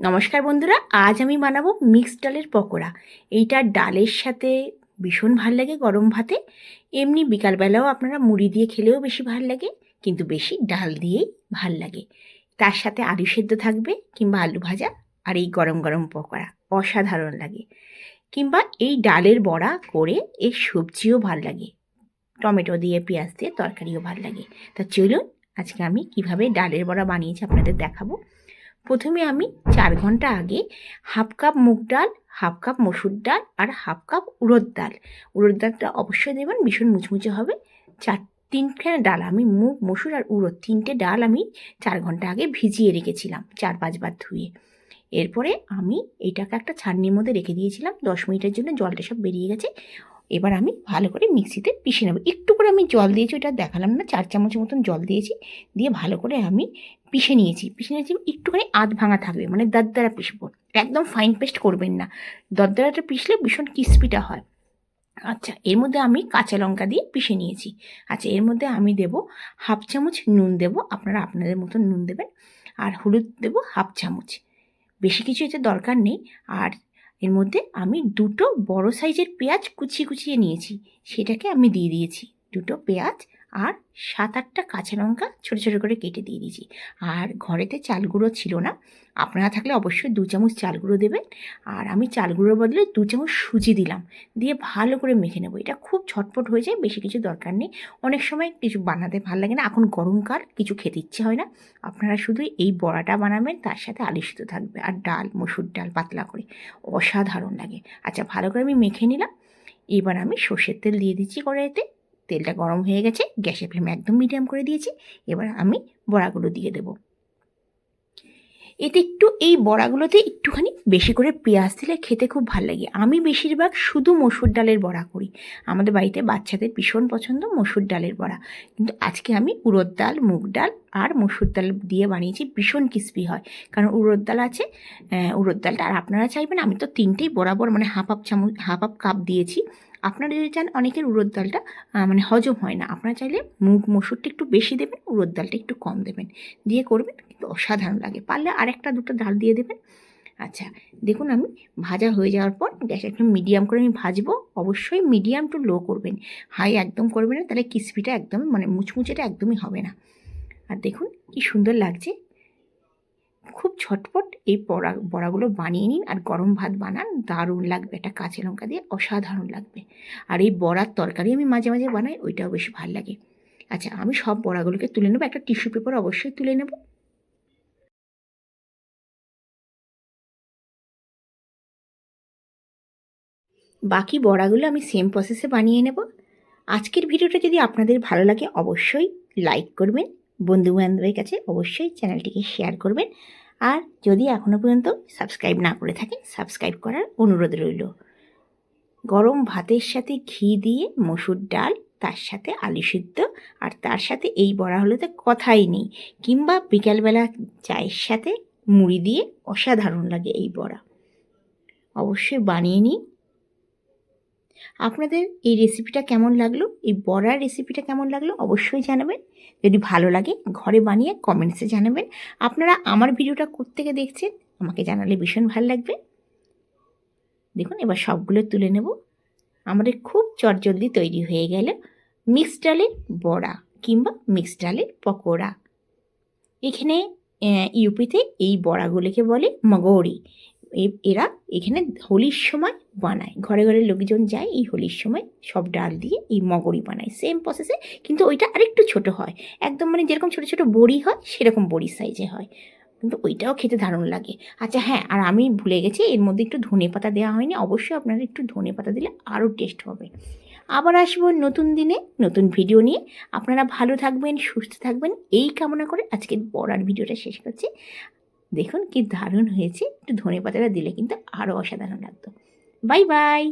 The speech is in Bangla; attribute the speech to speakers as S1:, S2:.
S1: নমস্কার বন্ধুরা, আজ আমি বানাবো মিক্সড ডালের পকোড়া। এইটা ডালের সাথে ভীষণ ভাল লাগে গরম ভাতে। এমনি বিকালবেলাও আপনারা মুড়ি দিয়ে খেলেও বেশি ভাল লাগে, কিন্তু বেশি ডাল দিয়েই ভাল লাগে। তার সাথে আলু সেদ্ধ থাকবে কিংবা আলু ভাজা, আর এই গরম গরম পকোড়া অসাধারণ লাগে। কিংবা এই ডালের বড়া করে এর সবজিও ভাল লাগে, টমেটো দিয়ে পেঁয়াজ দিয়ে তরকারিও ভাল লাগে। তা চলুন আজকে আমি কিভাবে ডালের বড়া বানিয়েছি আপনাদের দেখাবো। প্রথমে আমি 4 ঘন্টা আগে হাফ কাপ মুগ ডাল, হাফ কাপ মসুর ডাল আর হাফ কাপ উড়দ ডাল, উড়দ ডালটা অবশ্যই দেবেন, ভীষণ মুচমুচে হবে। তিনখানা ডাল আমি মুগ, মসুর আর উড়দ তিনটে ডাল আমি 4 ঘন্টা আগে ভিজিয়ে রেখেছিলাম 4-5 বার ধুয়ে। এরপরে আমি এটাকে একটা ছাঁকনির মধ্যে রেখে দিয়েছিলাম 10 মিনিটের জন্য, জলটা সব বেরিয়ে গেছে। এবার আমি ভালো করে মিক্সিতে পিষে নেব। একটু করে আমি জল দিয়েছি, ওটা দেখালাম না, 4 চামচের মতন জল দিয়েছি, দিয়ে ভালো করে আমি পিষে নিয়েছি। একটুখানি আধ ভাঙা থাকবে, মানে দরদরা পিষবো, একদম ফাইন পেস্ট করবেন না। দরদরাটা পিষলে ভীষণ ক্রিস্পিটা হয়। আচ্ছা, এর মধ্যে আমি কাঁচা লঙ্কা দিয়ে পিষে নিয়েছি। আচ্ছা, এর মধ্যে আমি দেব হাফ চামচ নুন, দেব আপনারা আপনাদের মতন নুন দেবেন, আর হলুদ দেব হাফ চামচ, বেশি কিছু এতে দরকার নেই। আর এর মধ্যে আমি 2টো বড় সাইজের পেঁয়াজ কুচিয়ে নিয়েছি, সেটাকে আমি দিয়ে দিয়েছি। 2টো পেঁয়াজ আর 7-8টা কাঁচা লঙ্কা ছোটো ছোটো করে কেটে দিয়ে দিয়েছি। আর ঘরেতে চাল গুঁড়ো ছিল না, আপনারা থাকলে অবশ্যই 2 চামচ চাল গুঁড়ো দেবেন। আর আমি চাল গুঁড়োর বদলে 2 চামচ সুজি দিলাম, দিয়ে ভালো করে মেখে নেবো। এটা খুব ঝটপট হয়ে যায়, বেশি কিছু দরকার নেই। অনেক সময় কিছু বানাতে ভালো লাগে না, এখন গরমকাল কিছু খেতে ইচ্ছে হয় না, আপনারা শুধু এই বড়াটা বানাবেন, তার সাথে আলু সিদ্ধ থাকবে আর ডাল, মসুর ডাল পাতলা করে, অসাধারণ লাগে। আচ্ছা, ভালো করে আমি মেখে নিলাম। এবার আমি সর্ষের তেল দিয়ে দিচ্ছি কড়াইতে। তেলটা গরম হয়ে গেছে, গ্যাসের ফ্লেম একদম মিডিয়াম করে দিয়েছি। এবার আমি বড়াগুলো দিয়ে দেবো। এতে একটু এই বড়াগুলোতে একটুখানি বেশি করে পেঁয়াজ দিলে খেতে খুব ভালো লাগে। আমি বেশিরভাগ শুধু মসুর ডালের বড়া করি, আমাদের বাড়িতে বাচ্চাদের ভীষণ পছন্দ মসুর ডালের বড়া। কিন্তু আজকে আমি উড়দ ডাল, মুগ ডাল আর মসুর ডাল দিয়ে বানিয়েছি, ভীষণ ক্রিস্পি হয়, কারণ উড়দ ডাল আছে। উড়দ ডালটা আর আপনারা চাইবেন, আমি তো তিনটেই বরাবর মানে হাফ হাফ কাপ দিয়েছি। আপনারা যদি চান, অনেকের উড়দ ডালটা মানে হজম হয় না, আপনারা চাইলে মুগ মসুরটা একটু বেশি দেবেন, উড়দ ডালটা একটু কম দেবেন, দিয়ে করবেন, কিন্তু অসাধারণ লাগে। পারলে আর 1-2টো ডাল দিয়ে দেবেন। আচ্ছা, দেখুন আমি ভাজা হয়ে যাওয়ার পর গ্যাসের ফ্লেম মিডিয়াম করে আমি ভাজবো। অবশ্যই মিডিয়াম টু লো করবেন, হাই একদম করবেন না, তাহলে ক্রিস্পিটা একদম মানে মুচমুচেটা একদমই হবে না। আর দেখুন কি সুন্দর লাগছে, খুব ঝটপট এই বড়াগুলো বানিয়ে নিন, আর গরম ভাত বানান, দারুণ লাগবে। একটা কাঁচা লঙ্কা দিয়ে অসাধারণ লাগবে। আর এই বড়ার তরকারি আমি মাঝে মাঝে বানাই, ওইটাও বেশ ভালো লাগে। আচ্ছা, আমি সব বড়াগুলোকে তুলে নেবো, একটা টিস্যু পেপার অবশ্যই তুলে নেব। বাকি বড়াগুলো আমি সেম প্রসেসে বানিয়ে নেব। আজকের ভিডিওটা যদি আপনাদের ভালো লাগে অবশ্যই লাইক করবেন, বন্ধুবান্ধবের কাছে অবশ্যই চ্যানেলটিকে শেয়ার করবেন, আর যদি এখনও পর্যন্ত সাবস্ক্রাইব না করে থাকেন, সাবস্ক্রাইব করার অনুরোধ রইল। গরম ভাতের সাথে ঘি দিয়ে মসুর ডাল, তার সাথে আলু সিদ্ধ, আর তার সাথে এই বড়া হলে তো কথাই নেই। কিংবা বিকালবেলা চায়ের সাথে মুড়ি দিয়ে অসাধারণ লাগে এই বড়া, অবশ্যই বানিয়ে নিন। আপনাদের এই রেসিপিটা কেমন লাগলো, এই বড়ার রেসিপিটা কেমন লাগলো অবশ্যই জানাবেন। যদি ভালো লাগে ঘরে বানিয়ে কমেন্টসে জানাবেন। আপনারা আমার ভিডিওটা কোত্থেকে দেখছেন আমাকে জানালে ভীষণ ভালো লাগবে। দেখুন এবার সবগুলো তুলে নেব। আমাদের খুব চটজলদি তৈরি হয়ে গেল মিক্সড ডালের বড়া কিংবা মিক্সড ডালের পকোড়া। এখানে ইউপিতে এই বড়াগুলোকে বলে মগৌরি। এরা এখানে হোলির সময় বানায়, ঘরে ঘরে লোকজন যায় এই হোলির সময়, সব ডাল দিয়ে এই মগরি বানায় সেম প্রসেসে, কিন্তু ওইটা আরেকটু ছোট হয়, একদম মানে যেরকম ছোটো ছোটো বড়ি হয় সেরকম বড়ির সাইজে হয়, কিন্তু ওইটাও খেতে দারুণ লাগে। আচ্ছা হ্যাঁ, আর আমি ভুলে গেছি, এর মধ্যে একটু ধনেপাতা দেওয়া হয়নি, অবশ্যই আপনারা একটু ধনেপাতা দিলে আরও টেস্ট হবে। আবার আসবো নতুন দিনে নতুন ভিডিও নিয়ে। আপনারা ভালো থাকবেন, সুস্থ থাকবেন, এই কামনা করে আজকের বড়ার ভিডিওটা শেষ করছি। দেখুন কি দারুণ হয়েছে, একটু ধনেপাতাটা দিলে কিন্তু আরও অসাধারণ লাগতো। Bye bye.